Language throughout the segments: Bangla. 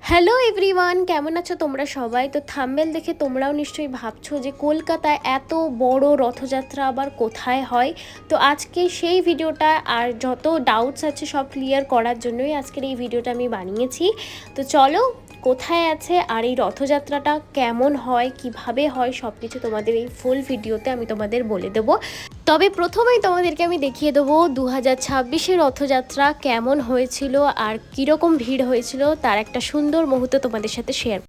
হ্যালো এভরিওয়ান, কেমন আছো তোমরা সবাই? তো থাম্বনেল দেখে তোমরাও নিশ্চয়ই ভাবছো যে কলকাতায় এত বড় রথযাত্রা আবার কোথায় হয়। তো আজকে সেই ভিডিওটা আর যত ডাউটস আছে সব ক্লিয়ার করার জন্যই আজকের এই ভিডিওটা আমি বানিয়েছি। তো চলো, কোথায় আছে আর এই রথযাত্রাটা কেমন হয়, কিভাবে হয়, সব কিছু তোমাদের এই ফুল ভিডিওতে আমি তোমাদের বলে দেবো। তবে প্রথমেই তোমাদেরকে আমি দেখিয়ে দেবো 2026-এর রথযাত্রা কেমন হয়েছিল আর কীরকম ভিড় হয়েছিল, তার একটা সুন্দর মুহূর্ত তোমাদের সাথে শেয়ার।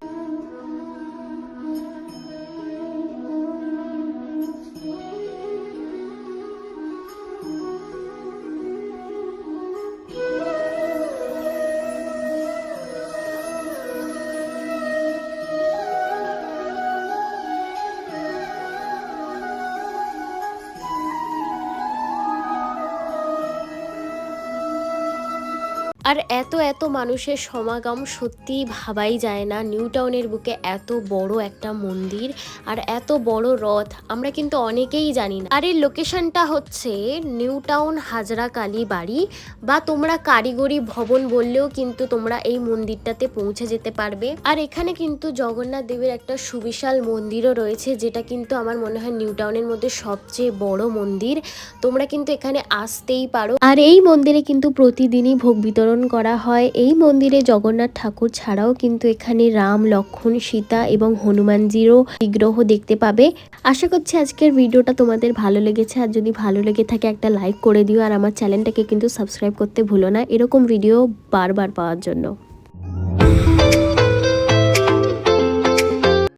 আর এত এত মানুষের সমাগম সত্যিই ভাবাই যায় না। নিউ টাউনের বুকে এত বড় একটা মন্দির আর এত বড় রথ আমরা কিন্তু অনেকেই জানি না। আর এর লোকেশনটা হচ্ছে নিউ টাউন হাজরা কালী বাড়ি, বা তোমরা কারিগরি ভবন বললেও কিন্তু তোমরা এই মন্দিরটাতে পৌঁছে যেতে পারবে। আর এখানে কিন্তু জগন্নাথ দেবের একটা সুবিশাল মন্দিরও রয়েছে, যেটা কিন্তু আমার মনে হয় নিউ টাউনের মধ্যে সবচেয়ে বড় মন্দির। তোমরা কিন্তু এখানে আসতেই পারো। আর এই মন্দিরে কিন্তু প্রতিদিনই ভোগ বিতরণ করা হয়। এই মন্দিরে জগন্নাথ ঠাকুর ছাড়াও কিন্তু এখানে রাম, লক্ষ্মণ, সীতা এবং হনুমানজিরও বিগ্রহ দেখতে পাবে। আশা করছি আজকের ভিডিওটা তোমাদের ভালো লেগেছে। আর যদি ভালো লেগে থাকে একটা লাইক করে দিও, আর আমার চ্যানেলটাকে কিন্তু সাবস্ক্রাইব করতে ভুলো না এরকম ভিডিও বারবার পাওয়ার জন্য।